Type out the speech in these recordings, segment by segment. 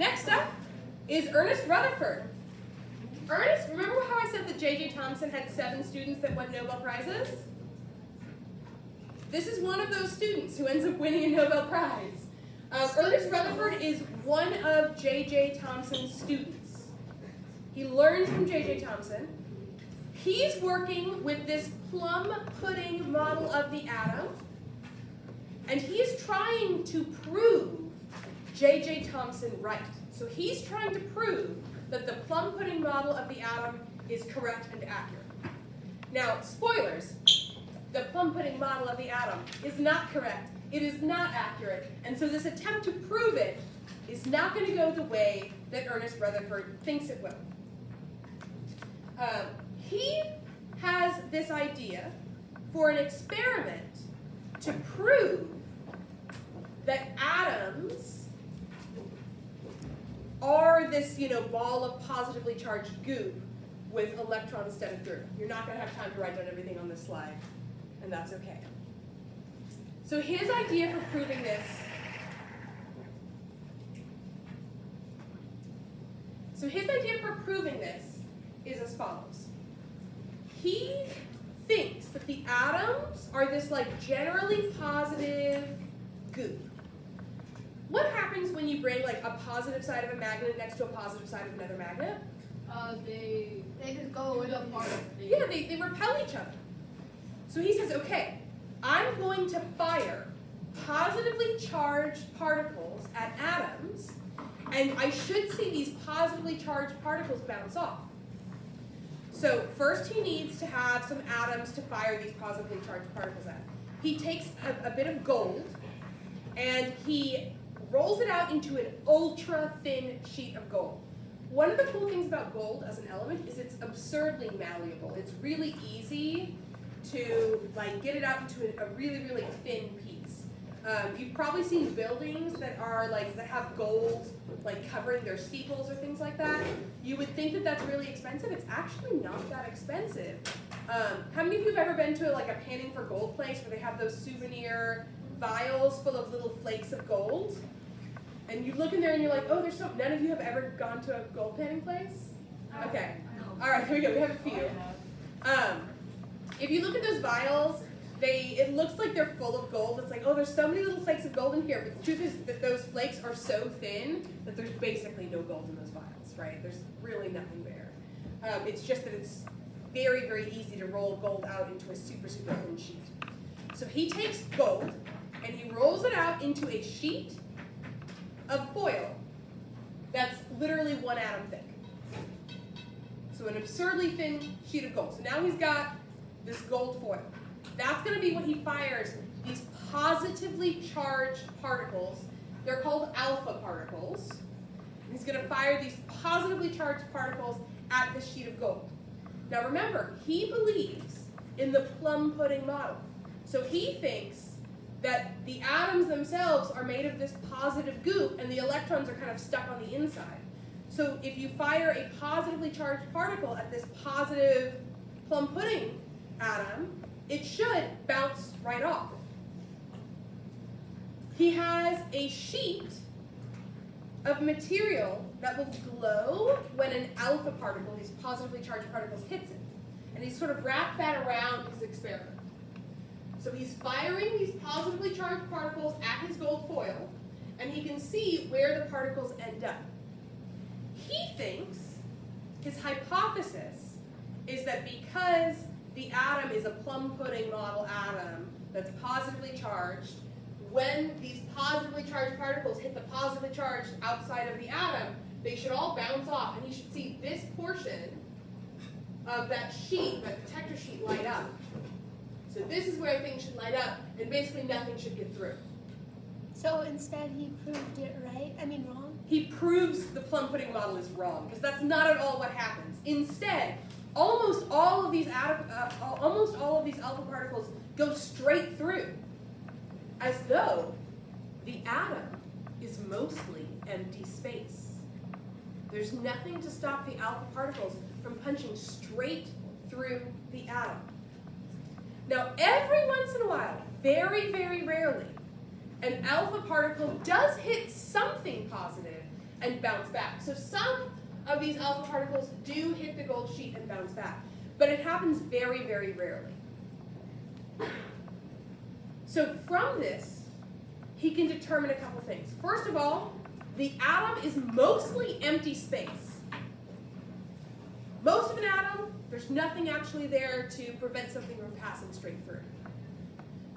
Next up is Ernest Rutherford. Ernest, remember how I said that J.J. Thomson had 7 students that won Nobel Prizes? This is one of those students who ends up winning a Nobel Prize. Ernest Rutherford is one of J.J. Thomson's students. He learns from J.J. Thomson. He's working with this plum pudding model of the atom, and he's trying to prove J.J. Thomson right. So he's trying to prove that the plum pudding model of the atom is correct and accurate. Now, spoilers, the plum pudding model of the atom is not correct, it is not accurate, and so this attempt to prove it is not going to go the way that Ernest Rutherford thinks it will. He has this idea for an experiment to prove that atoms are this, ball of positively charged goop with electrons studded through. You're not going to have time to write down everything on this slide, and that's okay. So his idea for proving this is as follows. He thinks that the atoms are this generally positive goop. What happens when you bring a positive side of a magnet next to a positive side of another magnet? They just go apart. Yeah, they repel each other. So he says, okay, I'm going to fire positively charged particles at atoms, and I should see these positively charged particles bounce off. So first he needs to have some atoms to fire these positively charged particles at. He takes a bit of gold, and he rolls it out into an ultra-thin sheet of gold. One of the cool things about gold as an element is it's absurdly malleable. It's really easy to get it out into a really, really thin piece. You've probably seen buildings that are that have gold covering their steeples or things like that. You would think that that's really expensive. It's actually not that expensive. How many of you have ever been to a panning for gold place where they have those souvenir vials full of little flakes of gold? And you look in there and you're like, oh, there's none of you have ever gone to a gold panning place? Okay. All right, here we go. We have a few. If you look at those vials, it looks like they're full of gold. It's like, oh, there's so many little flakes of gold in here. But the truth is that those flakes are so thin that there's basically no gold in those vials, right? There's really nothing there. It's just that it's very, very easy to roll gold out into a super, super thin sheet. So he takes gold and he rolls it out into a sheet of foil that's literally 1 atom thick. So an absurdly thin sheet of gold. So now he's got this gold foil. That's going to be what he fires these positively charged particles. They're called alpha particles. He's going to fire these positively charged particles at this sheet of gold. Now remember, he believes in the plum pudding model. So he thinks that the atoms themselves are made of this positive goop and the electrons are kind of stuck on the inside. So if you fire a positively charged particle at this positive plum pudding atom, it should bounce right off. He has a sheet of material that will glow when an alpha particle, these positively charged particles, hits it. And he's sort of wrapped that around his experiment. So he's firing these positively charged particles at his gold foil, and he can see where the particles end up. He thinks, his hypothesis, is that because the atom is a plum pudding model atom that's positively charged, when these positively charged particles hit the positively charged outside of the atom, they should all bounce off, and he should see this portion of that sheet, that detector sheet, light up. So this is where things should light up, and basically nothing should get through. So instead he proved it wrong? He proves the plum pudding model is wrong, because that's not at all what happens. Instead, almost all of these alpha particles go straight through, as though the atom is mostly empty space. There's nothing to stop the alpha particles from punching straight through the atom. Now, every once in a while, very, very rarely, an alpha particle does hit something positive, and bounce back. So some of these alpha particles do hit the gold sheet and bounce back, but it happens very, very rarely. So from this, he can determine a couple things. First of all, the atom is mostly empty space. Most of an atom, there's nothing actually there to prevent something from passing straight through.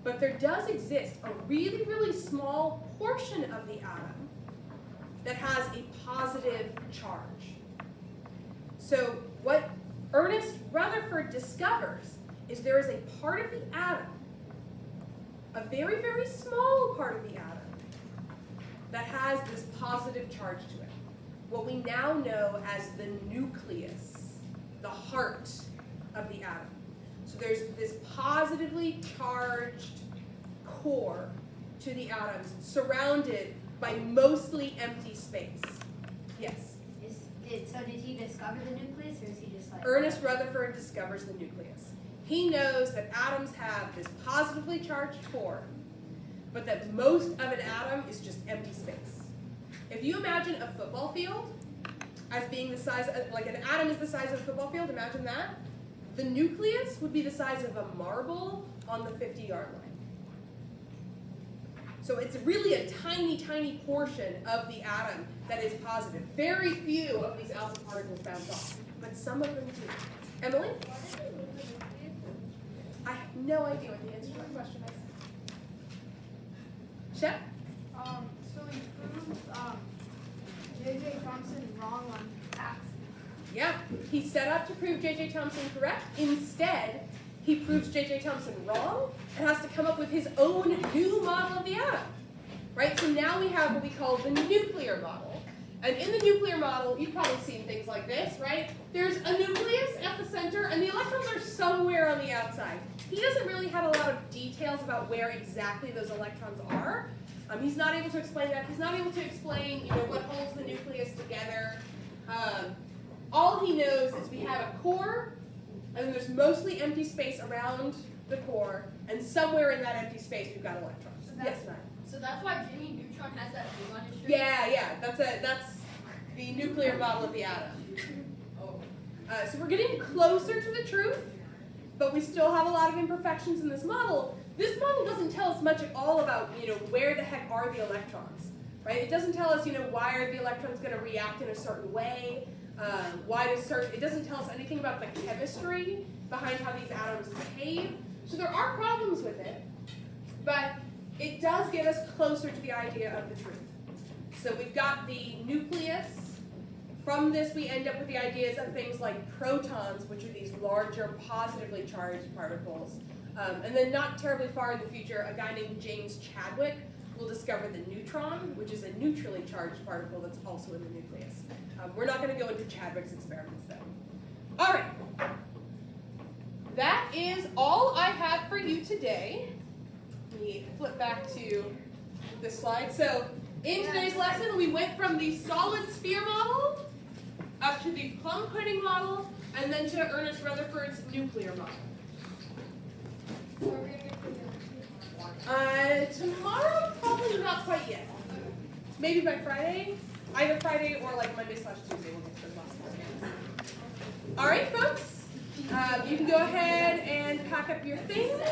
But there does exist a really, really small portion of the atom that has a positive charge. So what Ernest Rutherford discovers is there is a part of the atom, a very, very small part of the atom, that has this positive charge to it. What we now know as the nucleus, the heart of the atom. So there's this positively charged core to the atoms surrounded by mostly empty space. Yes? So did he discover the nucleus, or is he just like... Ernest Rutherford discovers the nucleus. He knows that atoms have this positively charged core, but that most of an atom is just empty space. If you imagine a football field as being the size, like an atom is the size of a football field, imagine that. The nucleus would be the size of a marble on the 50-yard line. So it's really a tiny, tiny portion of the atom that is positive. Very few of these alpha particles bounce off, but some of them do. Emily? I have no idea what the answer to that question is. Shep? So he proved J.J. Thomson wrong on accident. Yeah, he set out to prove J.J. Thomson correct. Instead, he proves J.J. Thomson wrong and has to come up with his own new model of the atom. Right? So now we have what we call the nuclear model. And in the nuclear model, you've probably seen things like this, right? There's a nucleus at the center, and the electrons are somewhere on the outside. He doesn't really have a lot of details about where exactly those electrons are. He's not able to explain that. He's not able to explain, what holds the nucleus together. All he knows is we have a core, and there's mostly empty space around the core, and somewhere in that empty space we've got electrons. Yes, Matt. So that's why Jimmy Neutron has that thing on his shirt? Yeah, that's the nuclear model of the atom. Oh. So we're getting closer to the truth, but we still have a lot of imperfections in this model. This model doesn't tell us much at all about, where the heck are the electrons, right? It doesn't tell us, why are the electrons going to react in a certain way. It doesn't tell us anything about the chemistry behind how these atoms behave. So there are problems with it, but it does get us closer to the idea of the truth. So we've got the nucleus. From this, we end up with the ideas of things like protons, which are these larger positively charged particles. And then not terribly far in the future, a guy named James Chadwick will discover the neutron, which is a neutrally charged particle that's also in the nucleus. We're not going to go into Chadwick's experiments, though. All right. That is all I have for you today. Let me flip back to this slide. So in today's lesson, we went from the solid sphere model up to the plum pudding model, and then to Ernest Rutherford's nuclear model. Tomorrow, probably not quite yet. Maybe by Friday. Either Friday or like Monday/Tuesday we'll get to the last one. All right, folks. You can go ahead and pack up your things.